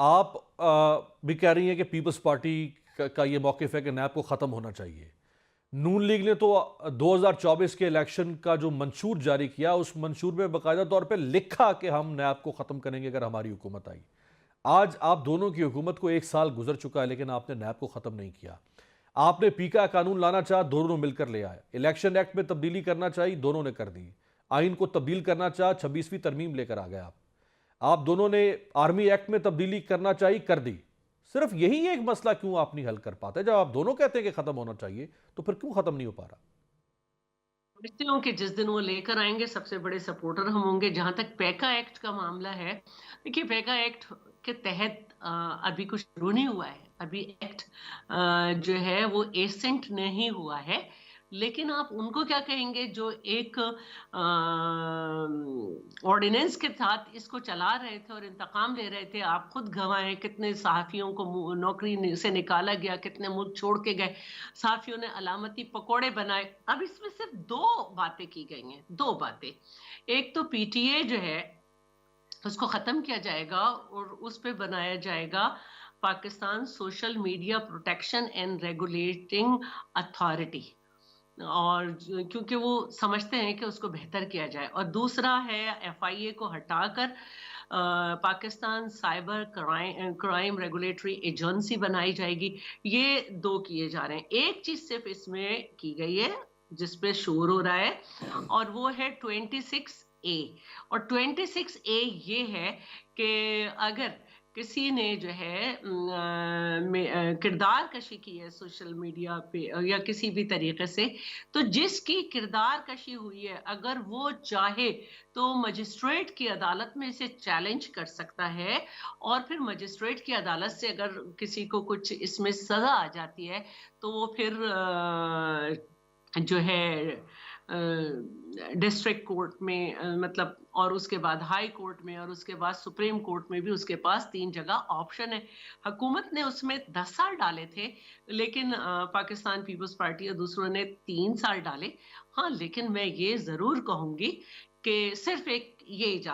آپ بھی کہہ رہی ہیں کہ پیپلز پارٹی کا یہ موقف ہے کہ نیب کو ختم ہونا چاہیے. نون لیگ نے تو 2024 کے الیکشن کا جو منشور جاری کیا، اس منشور میں باقاعدہ طور پہ لکھا کہ ہم نیب کو ختم کریں گے اگر ہماری حکومت آئی. آج آپ دونوں کی حکومت کو 1 سال گزر چکا ہے لیکن آپ نے نیب کو ختم نہیں کیا. آپ نے پی کا قانون لانا چاہا، دونوں مل کر لے آئے. الیکشن ایکٹ میں تبدیلی کرنا چاہی، دونوں نے کر دی. آئین کو تبدیل کرنا چاہا، 26ویں ترمیم لے کر آ گئے آپ دونوں نے آرمی ایکٹ میں تبدیلی کرنا چاہی، کر دی. صرف یہی ایک مسئلہ کیوں آپ نہیں حل کر پاتے؟ جب آپ دونوں کہتے ہیں کہ ختم ہونا چاہیے تو پھر کیوں ختم نہیں ہو پا رہا؟ سمجھتی ہوں کہ جس دن وہ لے کر آئیں گے سب سے بڑے سپورٹر ہم ہوں گے. جہاں تک پیکا ایکٹ کا معاملہ ہے، دیکھیے پیکا ایکٹ کے تحت ابھی کچھ شروع نہیں ہوا ہے. ابھی ایکٹ جو ہے وہ ایسنٹ نہیں ہوا ہے. لیکن آپ ان کو کیا کہیں گے جو ایک آرڈیننس کے ساتھ اس کو چلا رہے تھے اور انتقام لے رہے تھے. آپ خود گواہیں کتنے صحافیوں کو نوکری سے نکالا گیا، کتنے ملک چھوڑ کے گئے، صحافیوں نے علامتی پکوڑے بنائے. اب اس میں صرف 2 باتیں کی گئی ہیں، 2 باتیں. ایک تو پی ٹی اے جو ہے اس کو ختم کیا جائے گا اور اس پہ بنایا جائے گا Pakistan social media protection and regulating authority, اور کیونکہ وہ سمجھتے ہیں کہ اس کو بہتر کیا جائے. اور دوسرا ہے ایف آئی اے کو ہٹا کر Pakistan cyber crime regulatory agency بنائی جائے گی. یہ 2 کیے جا رہے ہیں. ایک چیز صرف اس میں کی گئی ہے جس پہ شور ہو رہا ہے، اور وہ ہے 26A. اور 26A یہ ہے کہ اگر کسی نے جو ہے کردار کشی کی ہے سوشل میڈیا پہ یا کسی بھی طریقے سے، تو جس کی کردار کشی ہوئی ہے اگر وہ چاہے تو مجسٹریٹ کی عدالت میں اسے چیلنج کر سکتا ہے. اور پھر مجسٹریٹ کی عدالت سے اگر کسی کو کچھ اس میں سزا آ جاتی ہے تو وہ پھر جو ہے ڈسٹرکٹ کورٹ میں مطلب، اور اس کے بعد ہائی کورٹ میں، اور اس کے بعد سپریم کورٹ میں بھی اس کے پاس 3 جگہ آپشن ہے. حکومت نے اس میں 10 سال ڈالے تھے، لیکن پاکستان پیپلز پارٹی اور دوسروں نے 3 سال ڈالے. ہاں لیکن میں یہ ضرور کہوں گی کہ صرف ایک یہ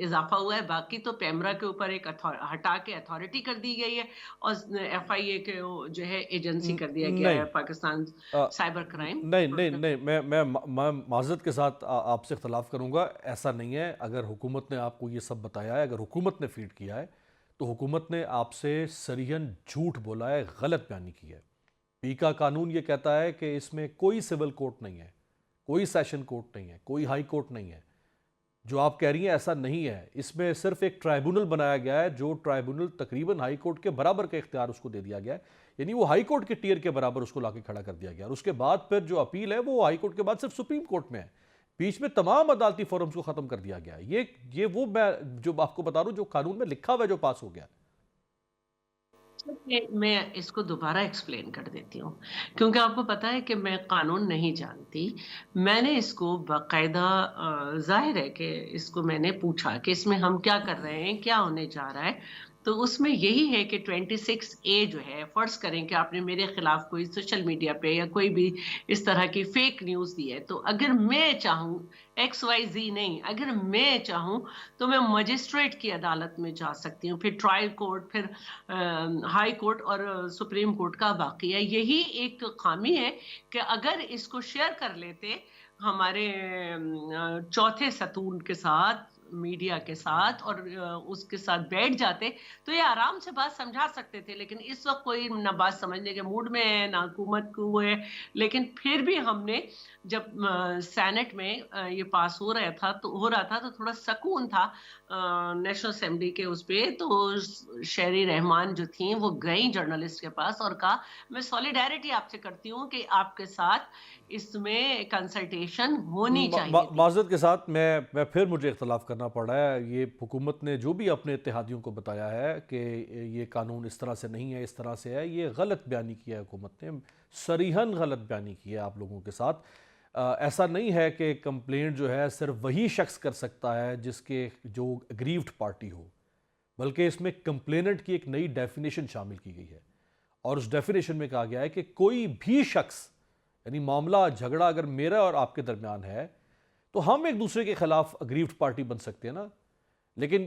اضافہ ہوا ہے، باقی تو پیمرا کے اوپر ایک ہٹا کے اتھارٹی کر دی گئی ہے اور ایف آئی اے کے جو ہے ایجنسی کر دیا گیا نہیں ہے پاکستان سائبر کرائم. نہیں نہیں نہیں میں معذرت کے ساتھ آپ سے اختلاف کروں گا. ایسا نہیں ہے. اگر حکومت نے آپ کو یہ سب بتایا ہے، اگر حکومت نے فیڈ کیا ہے تو حکومت نے آپ سے صریحاً جھوٹ بولا ہے، غلط بیانی کی ہے. پی کا قانون یہ کہتا ہے کہ اس میں کوئی سول کورٹ نہیں ہے، کوئی سیشن کورٹ نہیں ہے، کوئی ہائی کورٹ نہیں ہے. جو آپ کہہ رہی ہیں ایسا نہیں ہے. اس میں صرف ایک ٹرائبونل بنایا گیا ہے، جو ٹرائبونل تقریباً ہائی کورٹ کے برابر کا اختیار اس کو دے دیا گیا ہے. یعنی وہ ہائی کورٹ کے ٹیئر کے برابر اس کو لا کے کھڑا کر دیا گیا. اور اس کے بعد پھر جو اپیل ہے وہ ہائی کورٹ کے بعد صرف سپریم کورٹ میں ہے. بیچ میں تمام عدالتی فورمز کو ختم کر دیا گیا ہے. یہ وہ میں جو آپ کو بتا رہا ہوں جو قانون میں لکھا ہوا ہے، جو پاس ہو گیا. میں اس کو دوبارہ ایکسپلین کر دیتی ہوں کیونکہ آپ کو پتا ہے کہ میں قانون نہیں جانتی. میں نے اس کو باقاعدہ ظاہر ہے کہ اس کو میں نے پوچھا کہ اس میں ہم کیا کر رہے ہیں، کیا ہونے جا رہا ہے. تو اس میں یہی ہے کہ 26A جو ہے، فرض کریں کہ آپ نے میرے خلاف کوئی سوشل میڈیا پہ یا کوئی بھی اس طرح کی فیک نیوز دی ہے، تو اگر میں چاہوں XYZ نہیں، اگر میں چاہوں تو میں مجسٹریٹ کی عدالت میں جا سکتی ہوں. پھر ٹرائل کورٹ، پھر ہائی کورٹ اور سپریم کورٹ کا باقی ہے. یہی ایک خامی ہے کہ اگر اس کو شیئر کر لیتے ہمارے چوتھے ستون کے ساتھ، میڈیا کے ساتھ، اور اس کے ساتھ بیٹھ جاتے تو یہ آرام سے بات سمجھا سکتے تھے. لیکن اس وقت کوئی نہ بات سمجھنے کے موڈ میں ہے، نہ حکومت کو ہے. لیکن پھر بھی ہم نے جب سینٹ میں یہ پاس ہو رہا تھا تو تھوڑا سکون تھا نیشنل اسمبلی کے اس پہ. تو شہری رحمان جو تھیں وہ گئیں جرنلسٹ کے پاس اور کہا میں سولیڈیرٹی آپ سے کرتی ہوں کہ آپ کے ساتھ اس میں کنسلٹیشن ہونی چاہیے تھی. معذرت کے ساتھ میں پھر مجھے اختلاف کرنا پڑ رہا ہے. یہ حکومت نے جو بھی اپنے اتحادیوں کو بتایا ہے کہ یہ قانون اس طرح سے نہیں ہے، اس طرح سے ہے، یہ غلط بیانی کیا ہے. حکومت نے صریحاً غلط بیانی کی ہے آپ لوگوں کے ساتھ. ایسا نہیں ہے کہ کمپلینٹ جو ہے صرف وہی شخص کر سکتا ہے جو اگریوڈ پارٹی ہو، بلکہ اس میں کمپلیننٹ کی ایک نئی ڈیفینیشن شامل کی گئی ہے. اور اس ڈیفینیشن میں کہا گیا ہے کہ کوئی بھی شخص، یعنی معاملہ جھگڑا اگر میرا اور آپ کے درمیان ہے تو ہم ایک دوسرے کے خلاف اگریوڈ پارٹی بن سکتے ہیں نا. لیکن